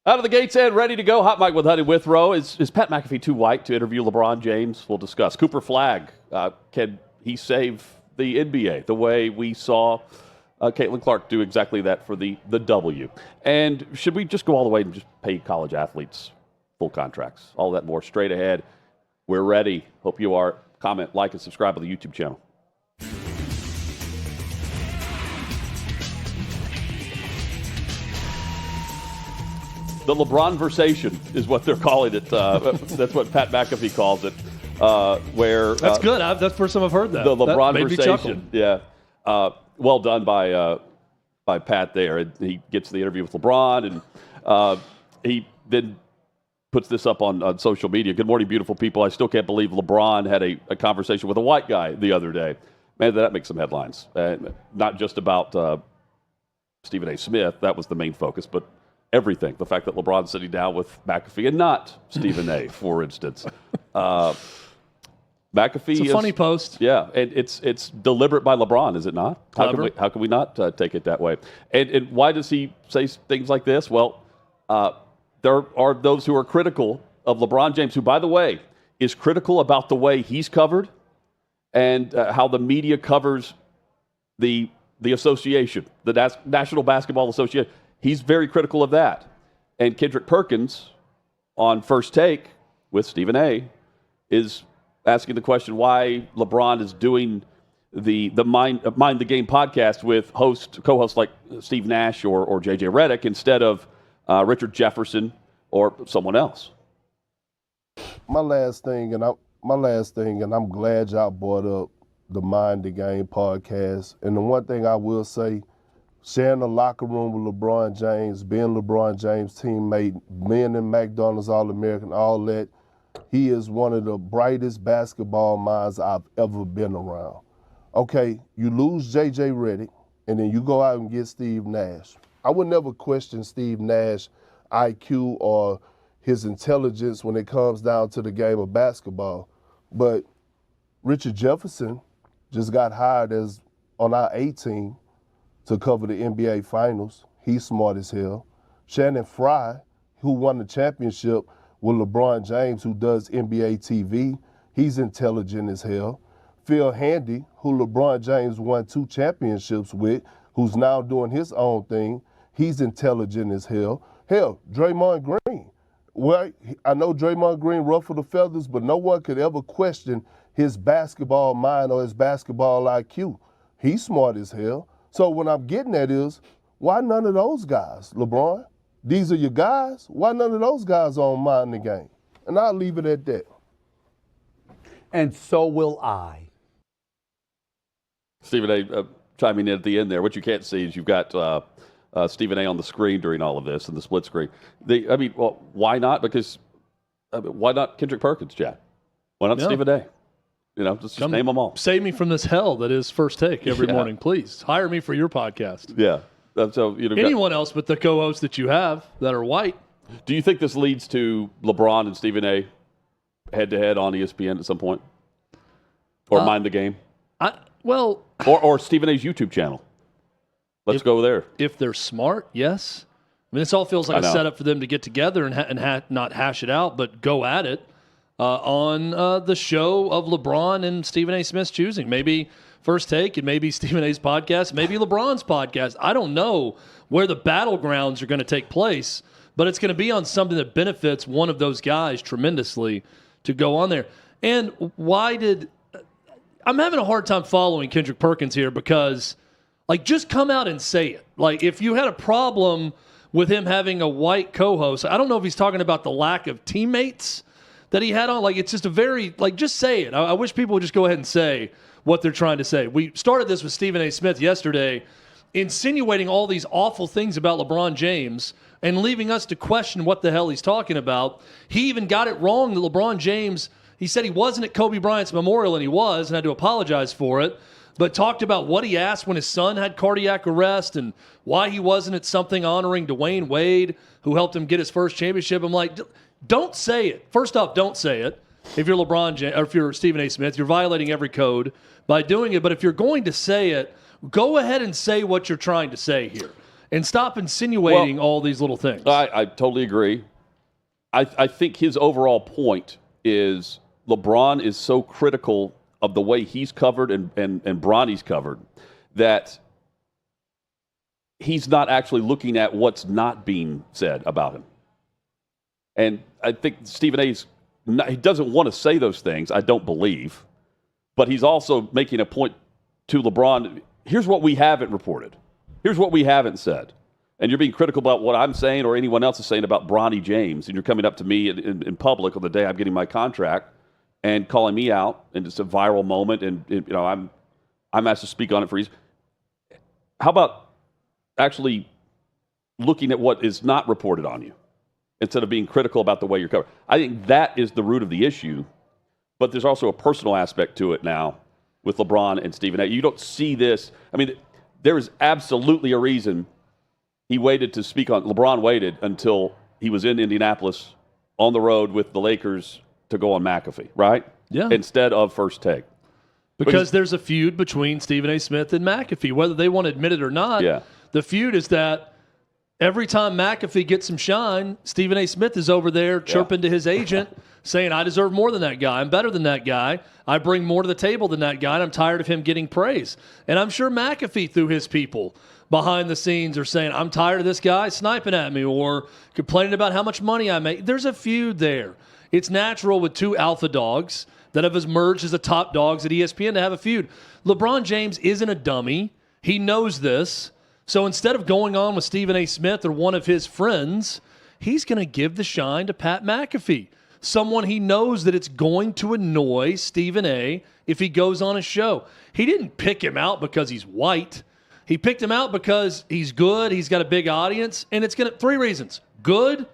Out of the gates and ready to go. Hot Mike with Honey Withrow. Is Pat McAfee too white to interview LeBron James? We'll discuss. Cooper Flagg, can he save the NBA the way we saw Caitlin Clark do exactly that for the W? And should we just go all the way and just pay college athletes full contracts? All that more straight ahead. We're ready. Hope you are. Comment, like, and subscribe on the YouTube channel. The LeBron-versation is what they're calling it. That's what Pat McAfee calls it. That's good. That's the first time I've heard that. The LeBron-versation. Yeah. Well done by Pat there. He gets the interview with LeBron, and he then puts this up on social media. Good morning, beautiful people. I still can't believe LeBron had a conversation with a white guy the other day. Man, that makes some headlines. Not just about Stephen A. Smith. That was the main focus, but everything. The fact that LeBron's sitting down with McAfee and not Stephen A., for instance. McAfee it's a funny post. Yeah, and it's deliberate by LeBron, is it not? How can we not take it that way? And why does he say things like this? Well, there are those who are critical of LeBron James, who, by the way, is critical about the way he's covered and how the media covers the association, the National Basketball Association. He's very critical of that. And Kendrick Perkins on First Take with Stephen A. is asking the question why LeBron is doing the Mind the Game podcast with co-hosts like Steve Nash or J.J. Redick instead of Richard Jefferson or someone else. My last thing, and I'm glad y'all brought up the Mind the Game podcast. And the one thing I will say, sharing the locker room with LeBron James, being LeBron James' teammate, being in McDonald's All-American, all that, he is one of the brightest basketball minds I've ever been around. Okay, you lose J.J. Redick, and then you go out and get Steve Nash. I would never question Steve Nash's IQ or his intelligence when it comes down to the game of basketball. But Richard Jefferson just got hired as on our A team to cover the NBA Finals. He's smart as hell. Shannon Fry, who won the championship with LeBron James, who does NBA TV, he's intelligent as hell. Phil Handy, who LeBron James won 2 championships with, who's now doing his own thing, he's intelligent as hell. Hell, Draymond Green. Well, I know Draymond Green ruffled the feathers, but no one could ever question his basketball mind or his basketball IQ. He's smart as hell. So what I'm getting at is, why none of those guys, LeBron? These are your guys. Why none of those guys are on Mind the Game? And I'll leave it at that. And so will I. Stephen A. Chiming in at the end there. What you can't see is you've got Stephen A. on the screen during all of this and the split screen. Why not? Because why not Kendrick Perkins, Jack? Why not Stephen A.? Just name them all. Save me from this hell that is First Take every morning, please. Hire me for your podcast. Yeah. So anyone else but the co-hosts that you have that are white. Do you think this leads to LeBron and Stephen A. head-to-head on ESPN at some point? Or Mind the Game? Or Stephen A.'s YouTube channel. Let's go there. If they're smart, yes. I mean, this all feels like a setup for them to get together and not hash it out, but go at it. On the show of LeBron and Stephen A. Smith's choosing. Maybe First Take and maybe Stephen A.'s podcast, maybe LeBron's podcast. I don't know where the battlegrounds are going to take place, but it's going to be on something that benefits one of those guys tremendously to go on there. And I'm having a hard time following Kendrick Perkins here because, just come out and say it. If you had a problem with him having a white co-host, I don't know if he's talking about the lack of teammates that he had on. It's just a very, just say it. I wish people would just go ahead and say what they're trying to say. We started this with Stephen A. Smith yesterday, insinuating all these awful things about LeBron James and leaving us to question what the hell he's talking about. He even got it wrong that LeBron James, he said he wasn't at Kobe Bryant's memorial, and he was, and had to apologize for it, but talked about what he asked when his son had cardiac arrest and why he wasn't at something honoring Dwayne Wade, who helped him get his first championship. I'm like, don't say it. First off, don't say it. If you're LeBron James, or if you're Stephen A. Smith, you're violating every code by doing it. But if you're going to say it, go ahead and say what you're trying to say here. and stop insinuating all these little things. I totally agree. I think his overall point is LeBron is so critical of the way he's covered and Bronny's covered that he's not actually looking at what's not being said about him. And I think Stephen A. He doesn't want to say those things, I don't believe, but he's also making a point to LeBron. Here's what we haven't reported. Here's what we haven't said. And you're being critical about what I'm saying or anyone else is saying about Bronny James, and you're coming up to me in public on the day I'm getting my contract and calling me out, and it's a viral moment, and I'm asked to speak on it for reasons. How about actually looking at what is not reported on you instead of being critical about the way you're covered? I think that is the root of the issue, but there's also a personal aspect to it now with LeBron and Stephen A. You don't see this. I mean, there is absolutely a reason he waited to speak on. LeBron waited until he was in Indianapolis on the road with the Lakers to go on McAfee, right? Yeah. Instead of First Take. Because there's a feud between Stephen A. Smith and McAfee, whether they want to admit it or not. Yeah. The feud is that every time McAfee gets some shine, Stephen A. Smith is over there chirping to his agent, saying, I deserve more than that guy. I'm better than that guy. I bring more to the table than that guy, and I'm tired of him getting praise. And I'm sure McAfee, through his people behind the scenes, are saying, I'm tired of this guy sniping at me or complaining about how much money I make. There's a feud there. It's natural with two alpha dogs that have emerged as the top dogs at ESPN to have a feud. LeBron James isn't a dummy. He knows this. So instead of going on with Stephen A. Smith or one of his friends, he's going to give the shine to Pat McAfee, someone he knows that it's going to annoy Stephen A. if he goes on a show. He didn't pick him out because he's white. He picked him out because he's good, he's got a big audience, and it's going to 3 reasons. Good,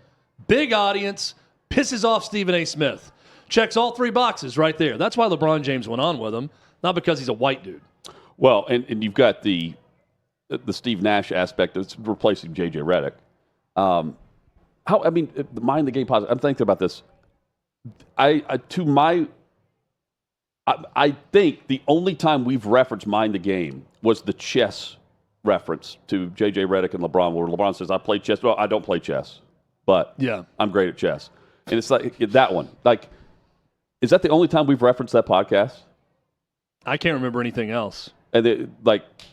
big audience, pisses off Stephen A. Smith. Checks all 3 boxes right there. That's why LeBron James went on with him, not because he's a white dude. Well, and you've got the Steve Nash aspect that's replacing J.J. Redick. The mind the game positive. I'm thinking about this. I think the only time we've referenced mind the game was the chess reference to J.J. Redick and LeBron, where LeBron says, I play chess. Well, I don't play chess, but I'm great at chess. And it's like that one. Like, is that the only time we've referenced that podcast? I can't remember anything else. And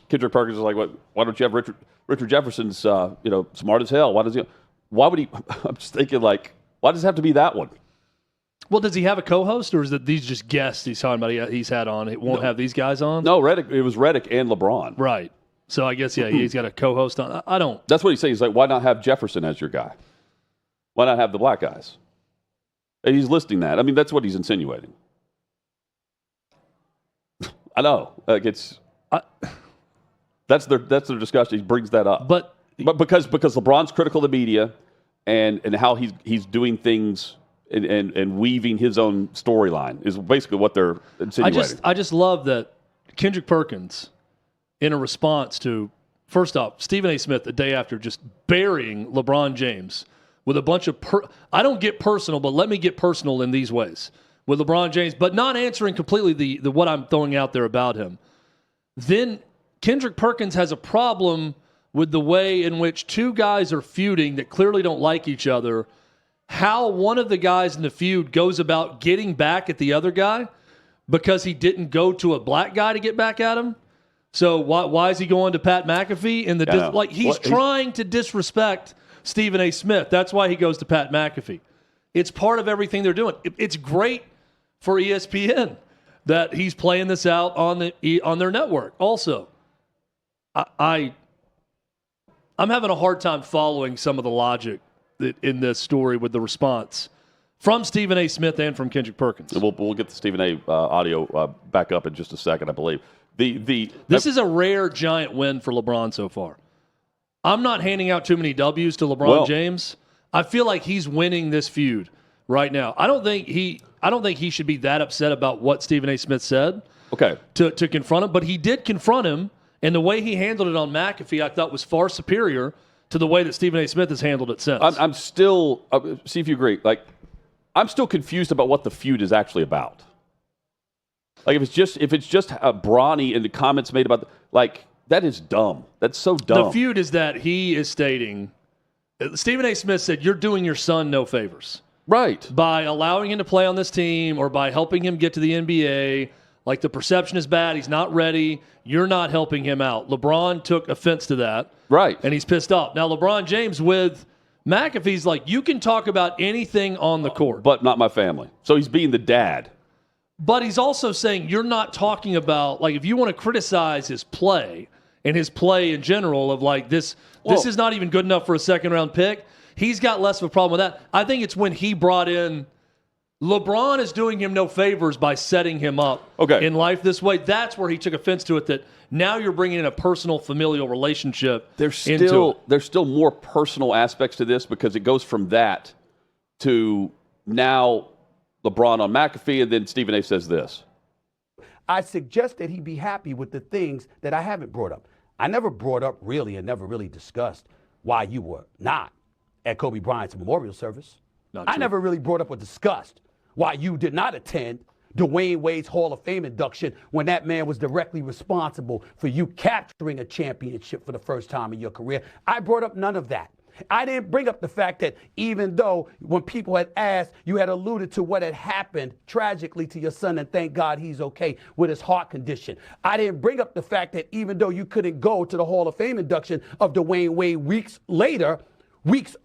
Kendrick Perkins is like, why don't you have Richard Jefferson's, smart as hell? Why would he? I'm just thinking, like, why does it have to be that one? Well, does he have a co-host, or is it these just guests he's talking about he's had on? It won't have these guys on? No, Redick. It was Redick and LeBron. Right. So I guess, he's got a co-host on. I don't. That's what he's saying. He's like, why not have Jefferson as your guy? Why not have the black guys? And he's listing that. I mean, that's what he's insinuating. I know. Like that's their discussion. He brings that up. But because LeBron's critical of the media and how he's doing things and weaving his own storyline is basically what they're insinuating. I just love that Kendrick Perkins, in a response to, first off, Stephen A. Smith the day after just burying LeBron James with a bunch of I don't get personal, but let me get personal in these ways with LeBron James, but not answering completely the what I'm throwing out there about him. Then Kendrick Perkins has a problem with the way in which 2 guys are feuding that clearly don't like each other, how one of the guys in the feud goes about getting back at the other guy because he didn't go to a black guy to get back at him. So why is he going to Pat McAfee? He's trying to disrespect Stephen A. Smith. That's why he goes to Pat McAfee. It's part of everything they're doing. It's great for ESPN that he's playing this out on their network. Also, I'm having a hard time following some of the logic in this story with the response from Stephen A. Smith and from Kendrick Perkins. We'll get the Stephen A. Audio back up in just a second, I believe. This is a rare giant win for LeBron so far. I'm not handing out too many W's to LeBron James. I feel like he's winning this feud right now. I don't think he should be that upset about what Stephen A. Smith said. Okay. To confront him, but he did confront him, and the way he handled it on McAfee, I thought was far superior to the way that Stephen A. Smith has handled it since. I'm still see if you agree. Like, I'm still confused about what the feud is actually about. Like, if it's just Bronny and the comments made about That is dumb. That's so dumb. The feud is that he is stating, Stephen A. Smith said, you're doing your son no favors. Right. By allowing him to play on this team or by helping him get to the NBA. Like, the perception is bad. He's not ready. You're not helping him out. LeBron took offense to that. Right. And he's pissed off. Now, LeBron James with McAfee's like, you can talk about anything on the court. But not my family. So he's being the dad. But he's also saying you're not talking about, like, if you want to criticize his play and his play in general of, like, this is not even good enough for a second-round pick, he's got less of a problem with that. I think it's when he brought in LeBron is doing him no favors by setting him up in life this way. That's where he took offense to it, that now you're bringing in a personal, familial relationship into it. There's still more personal aspects to this because it goes from that to now LeBron on McAfee, and then Stephen A. says this. I suggest that he be happy with the things that I haven't brought up. I never brought up really and never really discussed why you were not at Kobe Bryant's memorial service. I never really brought up or discussed why you did not attend Dwayne Wade's Hall of Fame induction when that man was directly responsible for you capturing a championship for the first time in your career. I brought up none of that. I didn't bring up the fact that even though when people had asked, you had alluded to what had happened tragically to your son, and thank God he's okay with his heart condition. I didn't bring up the fact that even though you couldn't go to the Hall of Fame induction of Dwayne Wade weeks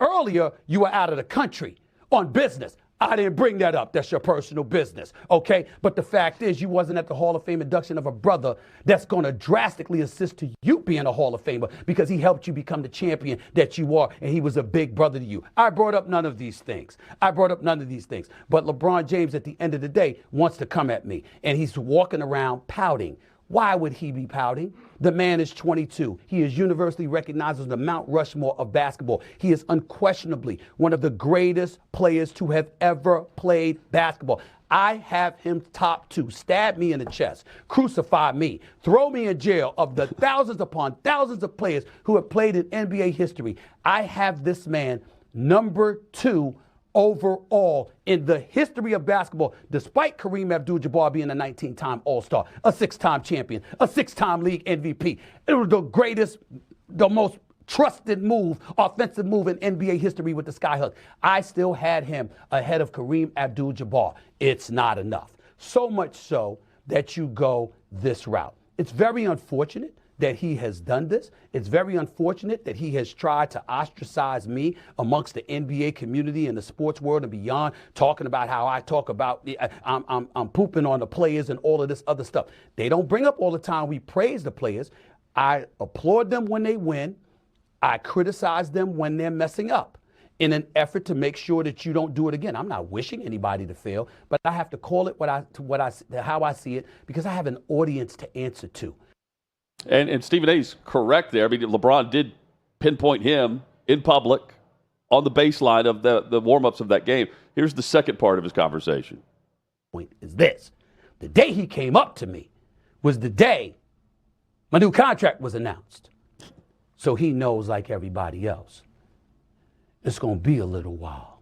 earlier, you were out of the country on business. I didn't bring that up. That's your personal business, okay? But the fact is, you wasn't at the Hall of Fame induction of a brother that's going to drastically assist to you being a Hall of Famer because he helped you become the champion that you are, and he was a big brother to you. I brought up none of these things. But LeBron James, at the end of the day, wants to come at me, and he's walking around pouting. Why would he be pouting? The man is 22. He is universally recognized as the Mount Rushmore of basketball. He is unquestionably one of the greatest players to have ever played basketball. I have him top 2. Stab me in the chest. Crucify me. Throw me in jail. Of the thousands upon thousands of players who have played in NBA history, I have this man number 2 overall in the history of basketball, despite Kareem Abdul-Jabbar being a 19-time All-Star, a 6-time champion, a 6-time league MVP. It was the greatest, the most trusted move, offensive move in NBA history with the Skyhook. I still had him ahead of Kareem Abdul-Jabbar. It's not enough. So much so that you go this route. It's very unfortunate that he has done this. It's very unfortunate that he has tried to ostracize me amongst the NBA community and the sports world and beyond, talking about how I talk about I'm pooping on the players and all of this other stuff. They don't bring up all the time we praise the players. I applaud them when they win. I criticize them when they're messing up in an effort to make sure that you don't do it again. I'm not wishing anybody to fail, but I have to call it how I see it because I have an audience to answer to. And Stephen A's correct there. I mean, LeBron did pinpoint him in public on the baseline of the warm-ups of that game. Here's the second part of his conversation. Point is this. The day he came up to me was the day my new contract was announced. So he knows, like everybody else, it's going to be a little while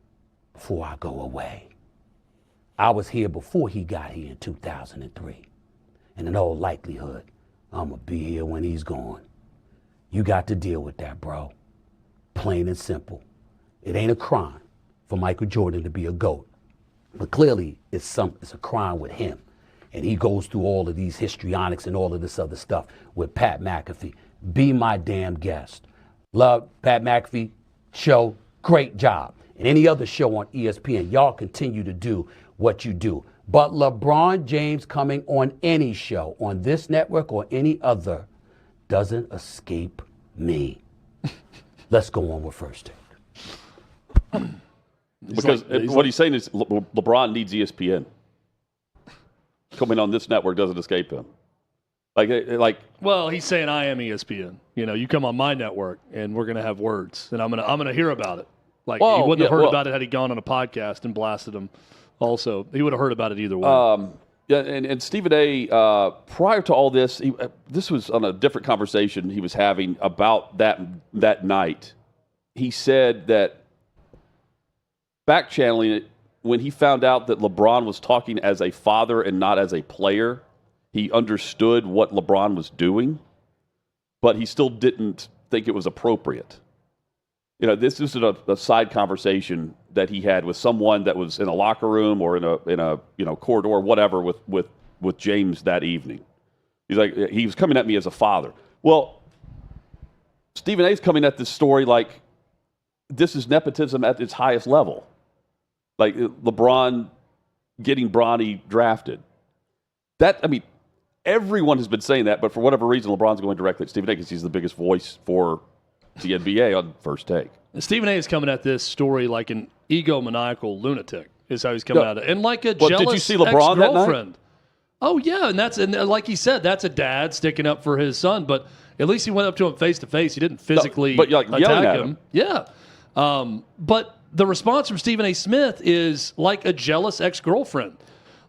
before I go away. I was here before he got here in 2003. And in all likelihood, I'm going to be here when he's gone. You got to deal with that, bro. Plain and simple. It ain't a crime for Michael Jordan to be a GOAT. But clearly, it's a crime with him. And he goes through all of these histrionics and all of this other stuff with Pat McAfee. Be my damn guest. Love Pat McAfee show. Great job. And any other show on ESPN, y'all continue to do what you do. But LeBron James coming on any show, on this network or any other, doesn't escape me. Let's go on with First Take. Because what he's saying is LeBron needs ESPN. Coming on this network doesn't escape him. Well, he's saying I am ESPN. You know, you come on my network and we're gonna have words, and I'm gonna hear about it. He wouldn't have heard about it had he gone on a podcast and blasted him. Also, he would have heard about it either way. And Stephen A. Prior to all this, this was on a different conversation he was having about that night. He said that back channeling it, when he found out that LeBron was talking as a father and not as a player, he understood what LeBron was doing. but he still didn't think it was appropriate. You know, this is a side conversation that he had with someone that was in a locker room or in a corridor, whatever, with James that evening. He's like, he was coming at me as a father. Well, Stephen A's coming at this story like this is nepotism at its highest level. Like LeBron getting Bronny drafted. Everyone has been saying that, but for whatever reason, LeBron's going directly at Stephen A because he's the biggest voice for the NBA on First Take. Stephen A is coming at this story like an egomaniacal lunatic is how he's coming at it. And like a jealous did you see LeBron ex-girlfriend. that night? Oh, yeah, and like he said, that's a dad sticking up for his son, but at least he went up to him face to face. He didn't physically attack him. Yeah. But the response from Stephen A. Smith is like a jealous ex-girlfriend.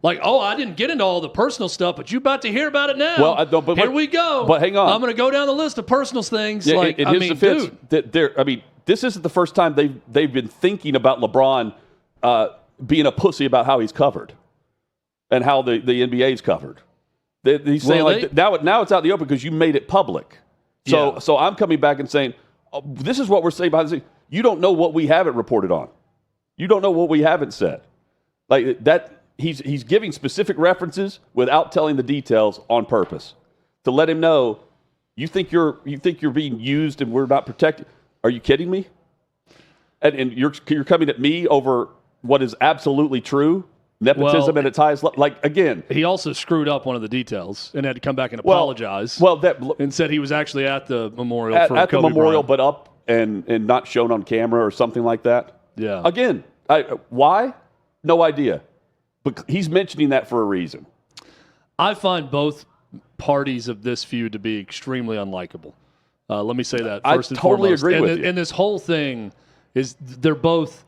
Like, oh, I didn't get into all the personal stuff, but you're about to hear about it now. Well, here we go. But hang on. I'm going to go down the list of personal things. Yeah, in his defense, dude. This isn't the first time they've been thinking about LeBron being a pussy about how he's covered and how the NBA's covered. He's saying now it's out in the open because you made it public. So I'm coming back and saying, this is what we're saying behind the scenes. You don't know what we haven't reported on. You don't know what we haven't said. Like that. He's giving specific references without telling the details on purpose to let him know you think you're being used and we're not protected. Are you kidding me? And you're coming at me over what is absolutely true, nepotism at its highest level. Like again, he also screwed up one of the details and had to come back and apologize. And said he was actually at the memorial at Kobe the memorial, Bryant. but up and not shown on camera or something like that. Yeah. Again, why? No idea. But he's mentioning that for a reason. I find both parties of this feud to be extremely unlikable. Let me say that first and totally foremost. agree with you. And this whole thing is they're both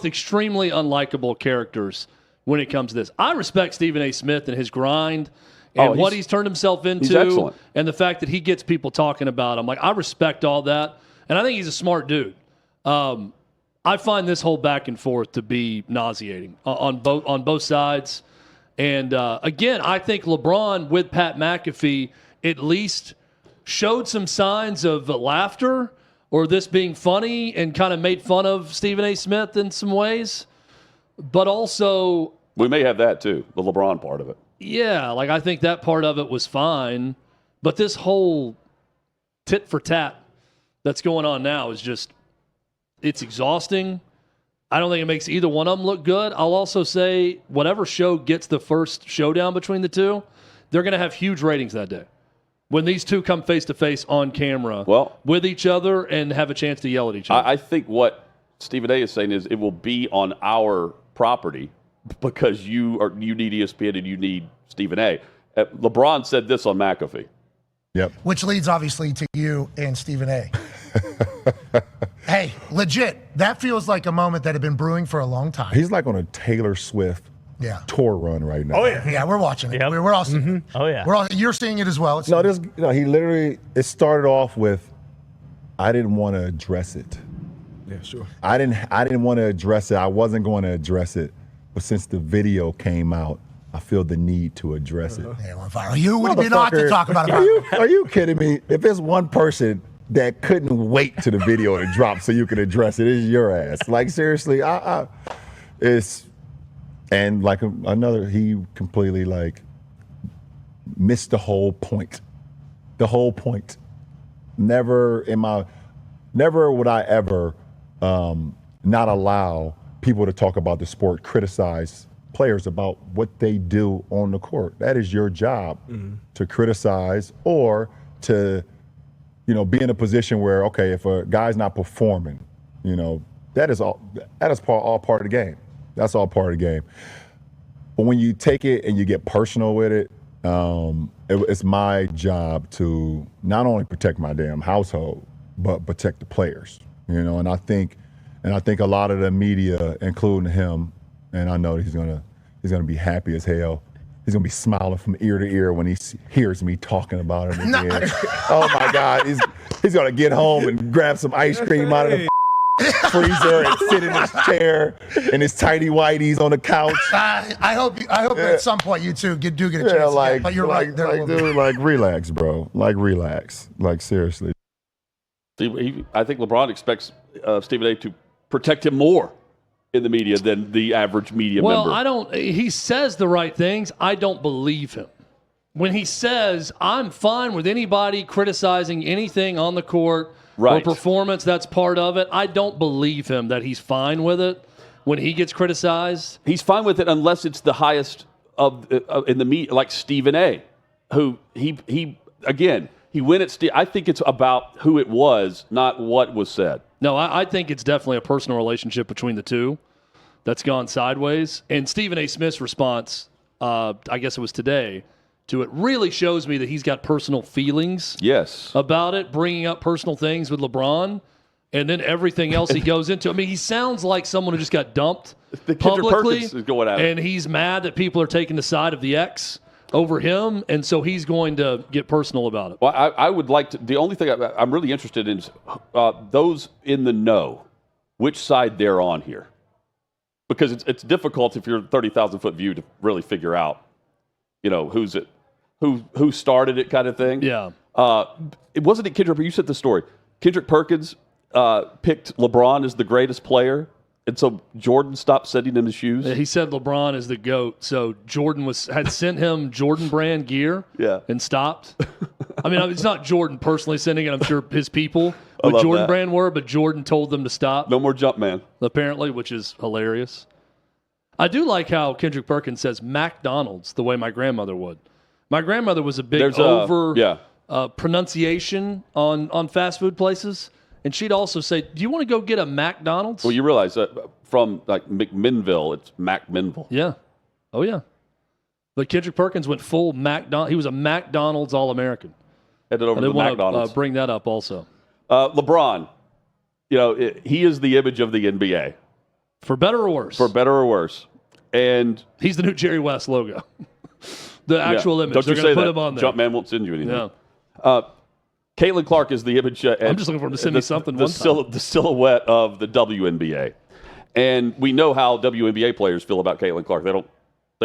extremely unlikable characters when it comes to this. I respect Stephen A. Smith and his grind and what he's turned himself into and the fact that he gets people talking about him. Like, I respect all that, and I think he's a smart dude. I find this whole back and forth to be nauseating on both sides. And again, I think LeBron with Pat McAfee at least showed some signs of laughter or this being funny and kind of made fun of Stephen A. Smith in some ways. But also, we may have that too, the LeBron part of it. Yeah, like I think that part of it was fine. But this whole tit for tat that's going on now is just, it's exhausting. I don't think it makes either one of them look good. I'll also say whatever show gets the first showdown between the two, they're going to have huge ratings that day. When these two come face-to-face on camera with each other and have a chance to yell at each other. I think what Stephen A. is saying is it will be on our property because you need ESPN and you need Stephen A. LeBron said this on McAfee. Yep. Which leads obviously to you and Stephen A. Hey, legit, that feels like a moment that had been brewing for a long time. He's like on a Taylor Swift tour run right now. Oh, yeah. Yeah, we're watching it. Yep. We're all seeing it. Oh, yeah. You're seeing it as well. He literally, it started off with, I didn't want to address it. Yeah, sure. I didn't want to address it. I wasn't going to address it. But since the video came out, I feel the need to address it. Yeah, on fire. You would be not to talk about it. Are you kidding me? If there's one person that couldn't wait to the video to drop so you could address it, it's your ass. Like, seriously, and like he completely like missed the whole point. The whole point. Never would I ever not allow people to talk about the sport, criticize players about what they do on the court. That is your job, to criticize or to, be in a position where, okay, if a guy's not performing, that is all part of the game. That's all part of the game. But when you take it and you get personal with it, it's my job to not only protect my damn household, but protect the players. And I think a lot of the media, including him, and I know he's gonna be happy as hell. He's gonna be smiling from ear to ear when he hears me talking about it again. Oh my God, he's gonna get home and grab some ice cream out of the freezer and sit in his chair and his tighty whities on the couch. I hope at some point you two do get a chance. Like, but you're right. Dude, like relax, bro. Like relax. Like seriously. I think LeBron expects Stephen A. to protect him more in the media than the average media member. Well, he says the right things. I don't believe him. When he says, I'm fine with anybody criticizing anything on the court or performance, that's part of it. I don't believe him that he's fine with it when he gets criticized. He's fine with it unless it's the highest in the media, like Stephen A., who he went at I think it's about who it was, not what was said. No, I think it's definitely a personal relationship between the two that's gone sideways. And Stephen A. Smith's response, I guess it was today, to it really shows me that he's got personal feelings about it, bringing up personal things with LeBron, and then everything else he goes into. I mean, he sounds like someone who just got dumped publicly, is going at it. And he's mad that people are taking the side of the ex over him, and so he's going to get personal about it. Well, I would like to – the only thing I'm really interested in is those in the know, which side they're on here. Because it's difficult if you're 30,000-foot view to really figure out, who started it kind of thing. Yeah. It wasn't Kendrick, but you said the story. Kendrick Perkins picked LeBron as the greatest player, and so Jordan stopped sending him his shoes. He said LeBron is the GOAT, so Jordan had sent him Jordan brand gear and stopped. I mean, it's not Jordan personally sending it. I'm sure his people with Jordan brand were, but Jordan told them to stop. No more jump man. Apparently, which is hilarious. I do like how Kendrick Perkins says McDonald's the way my grandmother would. My grandmother was a big pronunciation on fast food places. And she'd also say, do you want to go get a McDonald's? Well, you realize that from like McMinnville, it's McMinnville. Yeah. Oh, yeah. But Kendrick Perkins went full McDonald's. He was a McDonald's All-American. Headed over to the McDonald's. I want to bring that up also. LeBron, he is the image of the NBA. For better or worse. For better or worse. And he's the new Jerry West logo. The actual image. Don't They're you say put that. Him on there. Jumpman won't send you anything. Yeah. Caitlin Clark is the image. I'm just looking for him to send me something the silhouette of the WNBA. And we know how WNBA players feel about Caitlin Clark. They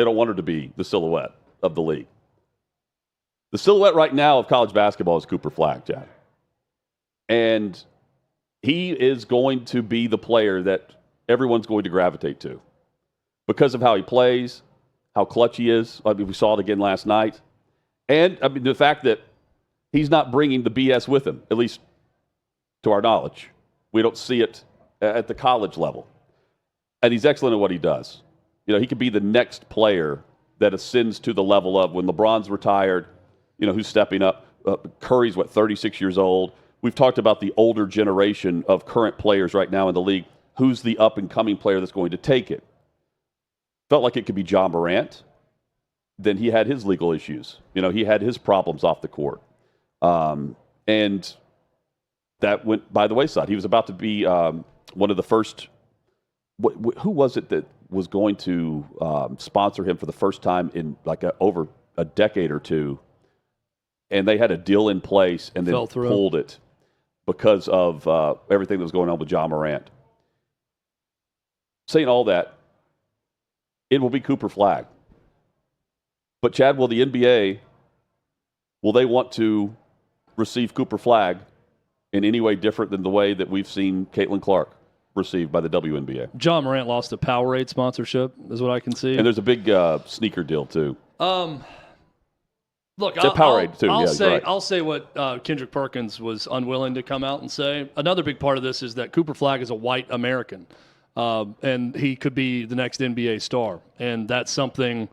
don't want her to be the silhouette of the league. The silhouette right now of college basketball is Cooper Flagg, Jack. And he is going to be the player that everyone's going to gravitate to because of how he plays, how clutch he is. I mean, we saw it again last night. And I mean, the fact that he's not bringing the BS with him, at least to our knowledge. We don't see it at the college level. And he's excellent at what he does. He could be the next player that ascends to the level of when LeBron's retired, who's stepping up. Curry's, 36 years old. We've talked about the older generation of current players right now in the league. Who's the up-and-coming player that's going to take it? Felt like it could be John Morant. Then he had his legal issues. He had his problems off the court. And that went by the wayside. He was about to be one of the first. Who was it that was going to sponsor him for the first time in over a decade or two? And they had a deal in place and then pulled it because of everything that was going on with John Morant. Saying all that, it will be Cooper Flagg. But Chad, will the NBA, will they want to receive Cooper Flagg in any way different than the way that we've seen Caitlin Clark received by the WNBA? John Morant lost a Powerade sponsorship, is what I can see. And there's a big sneaker deal, too. Look, I'll say what Kendrick Perkins was unwilling to come out and say. Another big part of this is that Cooper Flagg is a white American, and he could be the next NBA star. And that's something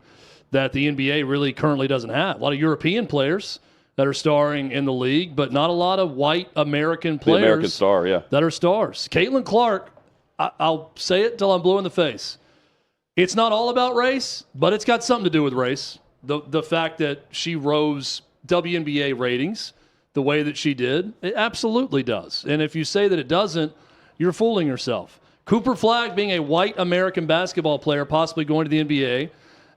that the NBA really currently doesn't have. A lot of European players that are starring in the league, but not a lot of white American players the American star, that are stars. Caitlin Clark, I'll say it till I'm blue in the face. It's not all about race, but it's got something to do with race. The fact that she rose WNBA ratings the way that she did, it absolutely does. And if you say that it doesn't, you're fooling yourself. Cooper Flagg being a white American basketball player, possibly going to the NBA,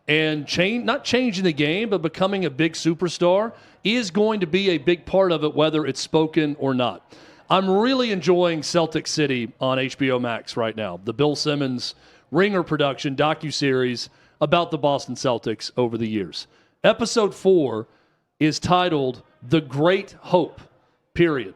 and not changing the game, but becoming a big superstar is going to be a big part of it, whether it's spoken or not. I'm really enjoying Celtic City on HBO Max right now. The Bill Simmons Ringer production docuseries about the Boston Celtics over the years. Episode 4 is titled The Great Hope, period.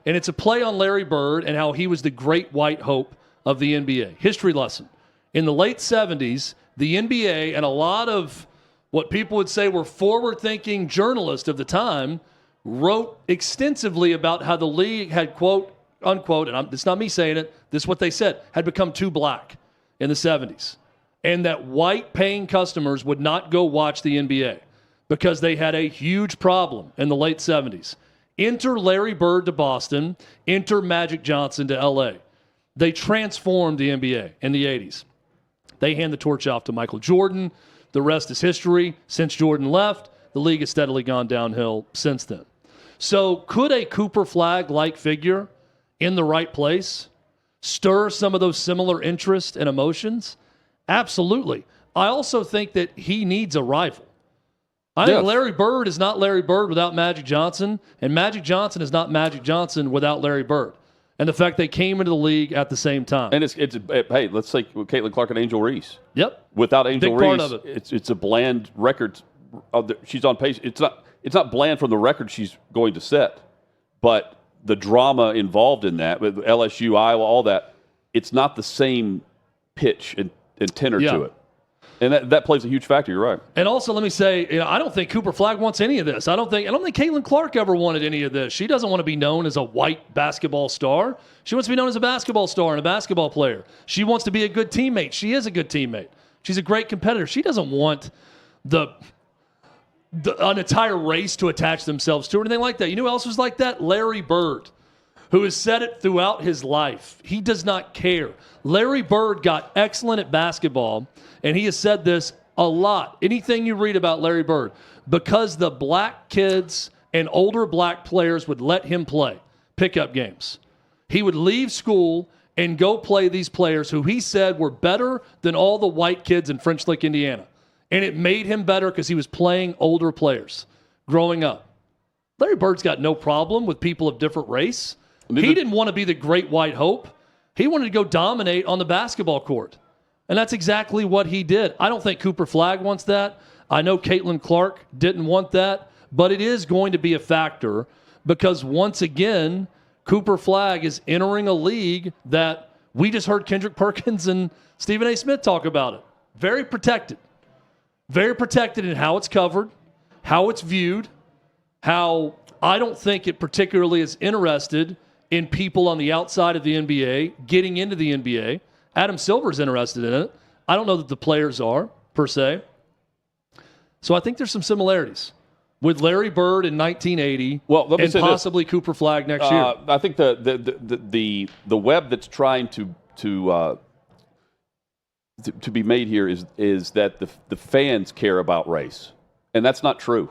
And it's a play on Larry Bird and how he was the great white hope of the NBA. History lesson. In the late 70s, the NBA and a lot of what people would say were forward-thinking journalists of the time wrote extensively about how the league had, quote, unquote, and it's not me saying it, this is what they said, had become too black in the 70s. And that white paying customers would not go watch the NBA because they had a huge problem in the late 70s. Enter Larry Bird to Boston, enter Magic Johnson to LA. They transformed the NBA in the 80s. They hand the torch off to Michael Jordan. The rest is history. Since Jordan left, the league has steadily gone downhill since then. So could a Cooper Flagg-like figure in the right place stir some of those similar interests and emotions? Absolutely. I also think that he needs a rival. I think Larry Bird is not Larry Bird without Magic Johnson, and Magic Johnson is not Magic Johnson without Larry Bird. And the fact they came into the league at the same time. And hey, let's say Caitlin Clark and Angel Reese. Yep. Without Angel Big Reese, part of it. it's a bland record. She's on pace. It's not bland from the record she's going to set, but the drama involved in that with LSU, Iowa, all that, it's not the same pitch and tenor to it. And that plays a huge factor. You're right. And also, let me say, I don't think Cooper Flagg wants any of this. I don't think Caitlin Clark ever wanted any of this. She doesn't want to be known as a white basketball star. She wants to be known as a basketball star and a basketball player. She wants to be a good teammate. She is a good teammate. She's a great competitor. She doesn't want an entire race to attach themselves to or anything like that. You know who else was like that? Larry Bird, who has said it throughout his life. He does not care. Larry Bird got excellent at basketball, and he has said this a lot. Anything you read about Larry Bird, because the black kids and older black players would let him play pickup games. He would leave school and go play these players who he said were better than all the white kids in French Lick, Indiana. And it made him better because he was playing older players growing up. Larry Bird's got no problem with people of different race. He didn't want to be the great white hope. He wanted to go dominate on the basketball court. And that's exactly what he did. I don't think Cooper Flagg wants that. I know Caitlin Clark didn't want that. But it is going to be a factor because, once again, Cooper Flagg is entering a league that we just heard Kendrick Perkins and Stephen A. Smith talk about it. Very protected. Very protected in how it's covered, how it's viewed, how I don't think it particularly is interested in people on the outside of the NBA getting into the NBA. Adam Silver's interested in it. I don't know that the players are, per se. So I think there's some similarities with Larry Bird in 1980 and possibly Cooper Flagg next year. I think the web that's trying to be made here is that the fans care about race, and that's not true.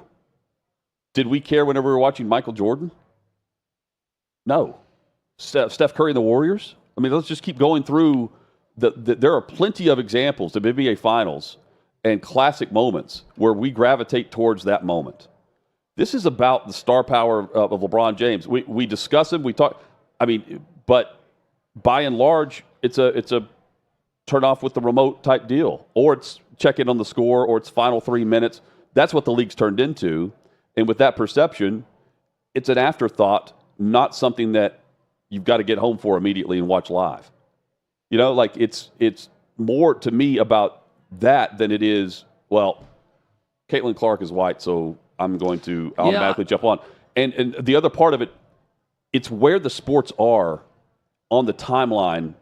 Did we care whenever we were watching Michael Jordan? No. Steph Curry and the Warriors? I mean, let's just keep going through. There are plenty of examples of NBA Finals and classic moments where we gravitate towards that moment. This is about the star power of LeBron James. We discuss him, we talk. I mean, but by and large, it's a turn off with the remote type deal, or it's check in on the score, or it's final 3 minutes. That's what the league's turned into. And with that perception, it's an afterthought, not something that you've got to get home for immediately and watch live. You know, like it's more to me about that than it is, well, Caitlin Clark is white, so I'm going to automatically jump on. And the other part of it, it's where the sports are on the timeline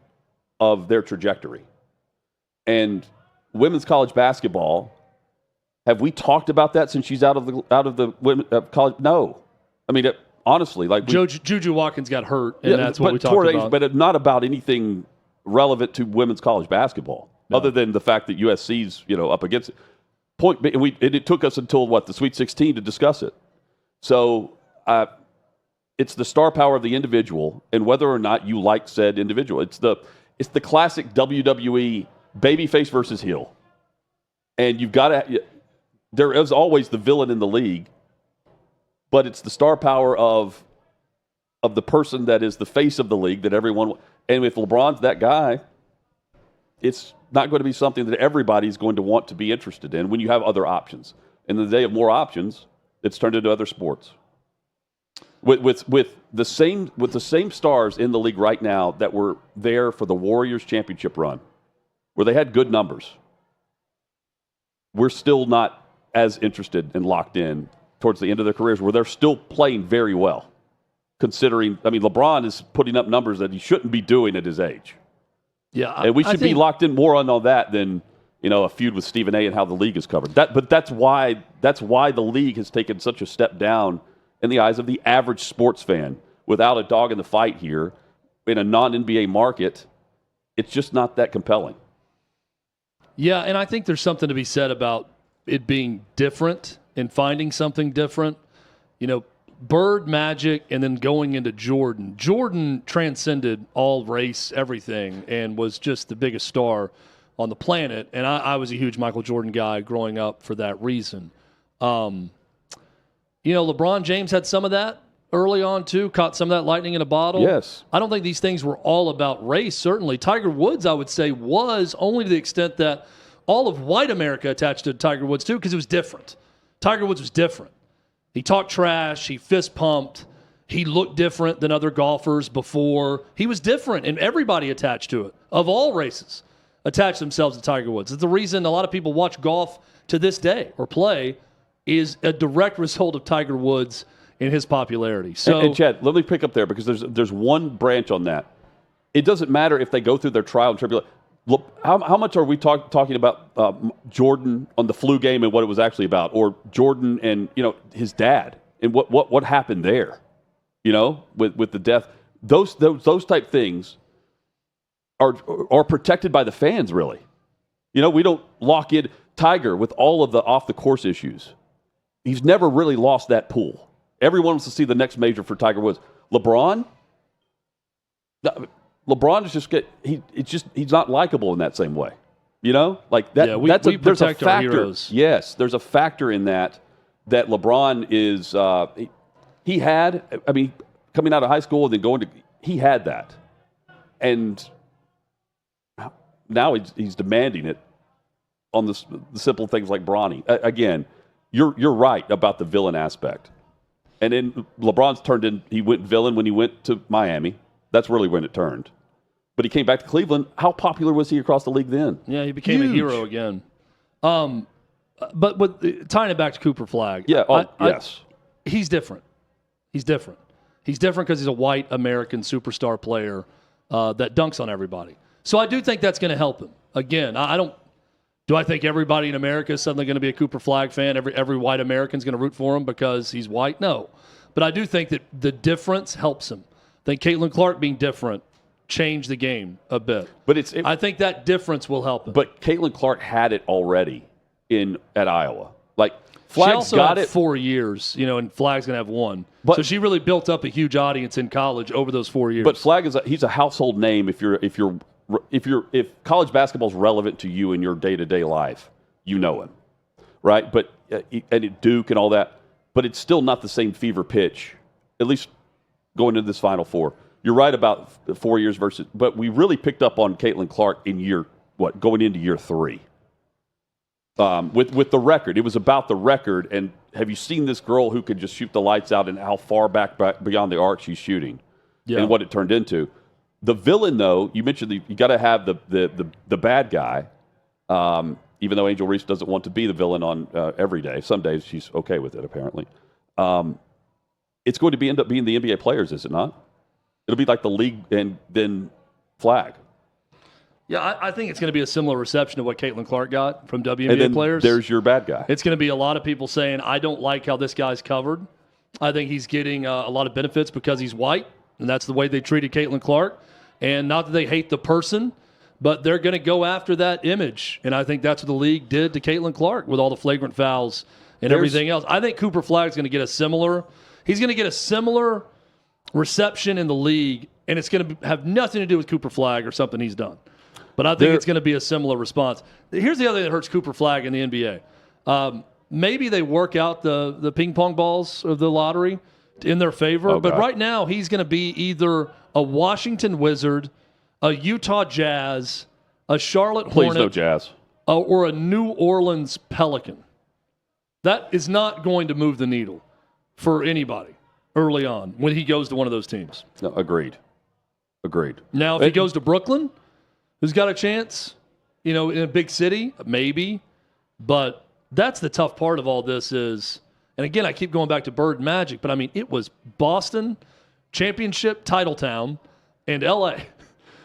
of their trajectory. And women's college basketball, have we talked about that since she's out of the college? No. I mean, honestly, like Juju Watkins got hurt, and that's what we talked about. But not about anything relevant to women's college basketball, other than the fact that USC's up against it. It took us until the Sweet 16 to discuss it. So it's the star power of the individual, and whether or not you like said individual. It's the classic WWE babyface versus heel, and you've got to. There is always the villain in the league, but it's the star power of of the person that is the face of the league that everyone. And if LeBron's that guy, it's not going to be something that everybody's going to want to be interested in when you have other options. In the day of more options, it's turned into other sports. With the same stars in the league right now that were there for the Warriors championship run, where they had good numbers, we're still not as interested and locked in towards the end of their careers, where they're still playing very well. Considering, LeBron is putting up numbers that he shouldn't be doing at his age. Yeah, and we should be locked in more on all that than a feud with Stephen A. and how the league is covered. But that's why the league has taken such a step down in the eyes of the average sports fan. Without a dog in the fight here, in a non-NBA market, it's just not that compelling. Yeah, and I think there's something to be said about it being different and finding something different. Bird, Magic, and then going into Jordan. Jordan transcended all race, everything, and was just the biggest star on the planet. And I was a huge Michael Jordan guy growing up for that reason. LeBron James had some of that early on, too, caught some of that lightning in a bottle. Yes. I don't think these things were all about race, certainly. Tiger Woods, I would say, was only to the extent that all of white America attached to Tiger Woods, too, because it was different. Tiger Woods was different. He talked trash. He fist pumped. He looked different than other golfers before. He was different, and everybody attached to it, of all races, attached themselves to Tiger Woods. It's the reason a lot of people watch golf to this day or play is a direct result of Tiger Woods and his popularity. So, and Chad, let me pick up there because there's one branch on that. It doesn't matter if they go through their trial and tribulation. Look, how much are we talking about Jordan on the flu game and what it was actually about, or Jordan and his dad and what happened there, with the death. Those type things are protected by the fans, really. We don't lock in Tiger with all of the off the course issues. He's never really lost that pool. Everyone wants to see the next major for Tiger Woods. LeBron is he's not likable in that same way. Like that. Yeah, we there's a protect our factor. heroes. Yes, there's a factor in that LeBron is he had. Coming out of high school and then he had that, and now he's demanding it on the simple things like Bronny. Again, you're right about the villain aspect. And then LeBron's he went villain when he went to Miami. That's really when it turned. But he came back to Cleveland. How popular was he across the league then? Yeah, he became a hero again. But tying it back to Cooper Flagg. Yeah, yes. He's different. He's different. He's different because he's a white American superstar player that dunks on everybody. So I do think that's going to help him. Again, do I think everybody in America is suddenly going to be a Cooper Flagg fan? Every white American is going to root for him because he's white? No. But I do think that the difference helps him. I think Caitlin Clark being different changed the game a bit. But I think that difference will help him. But Caitlin Clark had it already at Iowa. Like, Flagg's she also got had it 4 years, and Flagg's going to have one. So she really built up a huge audience in college over those 4 years. But Flagg he's a household name if college basketball is relevant to you in your day-to-day life, you know him, right? But and at Duke and all that, but it's still not the same fever pitch, at least going into this Final Four. You're right about 4 years versus, but we really picked up on Caitlin Clark in going into year 3. With the record, it was about the record. And have you seen this girl who could just shoot the lights out and how far back beyond the arc she's shooting, and what it turned into? The villain, though, you mentioned you got to have the bad guy. Even though Angel Reese doesn't want to be the villain on every day, some days she's okay with it. Apparently, it's going to end up being the NBA players, is it not? It'll be like the league and then Flagg. Yeah, I think it's going to be a similar reception to what Caitlin Clark got from WNBA and then players. There's your bad guy. It's going to be a lot of people saying, I don't like how this guy's covered. I think he's getting a lot of benefits because he's white, and that's the way they treated Caitlin Clark. And not that they hate the person, but they're going to go after that image. And I think that's what the league did to Caitlin Clark with all the flagrant fouls and everything else. I think Cooper Flagg's going to get a similar reception in the league, and it's going to have nothing to do with Cooper Flagg or something he's done. But I think it's going to be a similar response. Here's the other thing that hurts Cooper Flagg in the NBA. Maybe they work out the ping pong balls of the lottery in their favor. Okay. But right now, he's going to be either a Washington Wizard, a Utah Jazz, a Charlotte Please Hornet, no Jazz. Or a New Orleans Pelican. That is not going to move the needle for anybody early on when he goes to one of those teams. No, agreed. Now, if he goes to Brooklyn, who's got a chance, in a big city, maybe. But that's the tough part of all this is, and again, I keep going back to Bird Magic, but I mean, it was Boston, championship title town, and LA.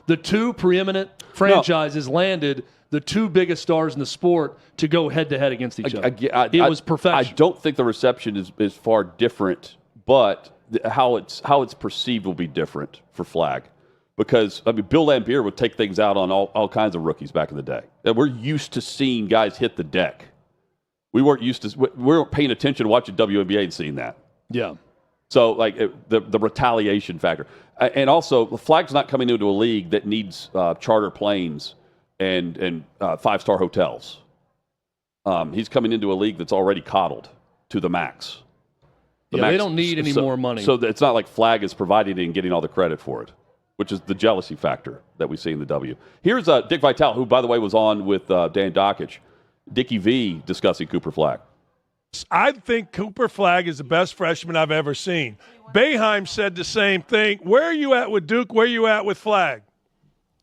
The two preeminent franchises landed the two biggest stars in the sport to go head-to-head against each other. It was perfection. I don't think the reception is far different, but how it's perceived will be different for Flag. Because, Bill Laimbeer would take things out on all kinds of rookies back in the day. And we're used to seeing guys hit the deck. We weren't paying attention to watching WNBA and seeing that. Yeah. So, the retaliation factor. And also, the Flag's not coming into a league that needs charter planes and five-star hotels. He's coming into a league that's already coddled to the max. They don't need any more money. So it's not like Flag is providing it and getting all the credit for it, which is the jealousy factor that we see in the W. Here's Dick Vitale, who, by the way, was on with Dan Dockich. Dickie V discussing Cooper Flag. I think Cooper Flag is the best freshman I've ever seen. Boeheim said the same thing. Where are you at with Duke? Where are you at with Flag?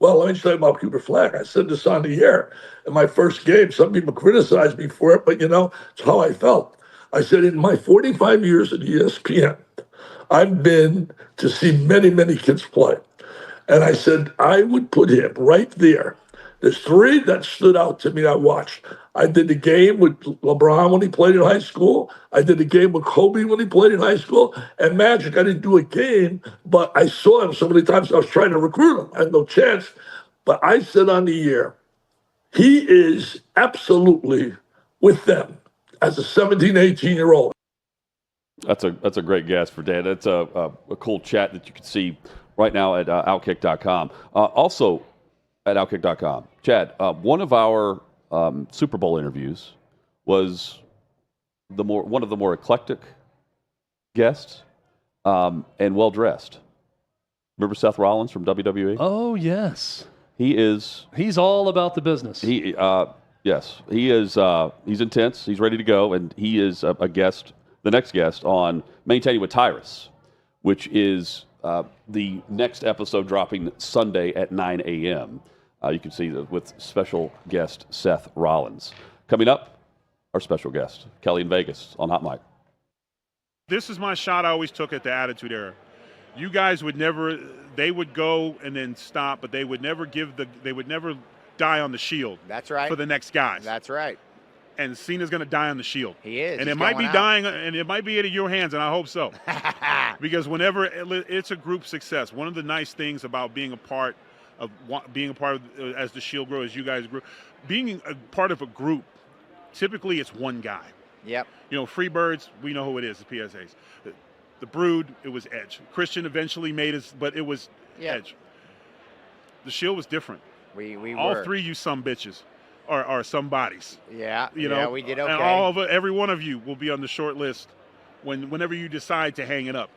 Well, let me tell you about Cooper Flag. I said this on the air in my first game. Some people criticized me for it, but, it's how I felt. I said in my 45 years at ESPN, I've been to see many, many kids play. And I said I would put him right there. There's three that stood out to me I watched. I did the game with LeBron when he played in high school. I did the game with Kobe when he played in high school. And Magic, I didn't do a game, but I saw him so many times I was trying to recruit him. I had no chance. But I said on the air, he is absolutely with them as a 17, 18-year-old. That's a great guess for Dan. That's a cool chat that you can see right now at OutKick.com. Also at OutKick.com. Chad, one of our Super Bowl interviews was one of the more eclectic guests and well-dressed. Remember Seth Rollins from WWE? Oh, yes. He's all about the business. Yes. He is. He's intense. He's ready to go, and he is a guest, the next guest on Maintaining with Tyrus, which is the next episode dropping Sunday at 9 a.m. You can see that with special guest Seth Rollins. Coming up, our special guest, Kelly in Vegas on Hot Mic. This is my shot I always took at the Attitude Era. You guys would never, they would go and then stop, but they would never die on the shield. That's right. For the next guys. That's right. And Cena's going to die on the shield. He is. And it might be dying, and it might be in your hands, and I hope so. Because whenever it's a group success, one of the nice things about being a part of as the Shield grows, as you guys grew, being a part of a group, typically it's one guy. Yep. Freebirds, we know who it is, the PSAs. The Brood, it was Edge. Christian eventually made it, but it was Edge. The Shield was different. We all were. three you some bitches are somebodies. Yeah. We did okay. And every one of you will be on the short list whenever you decide to hang it up.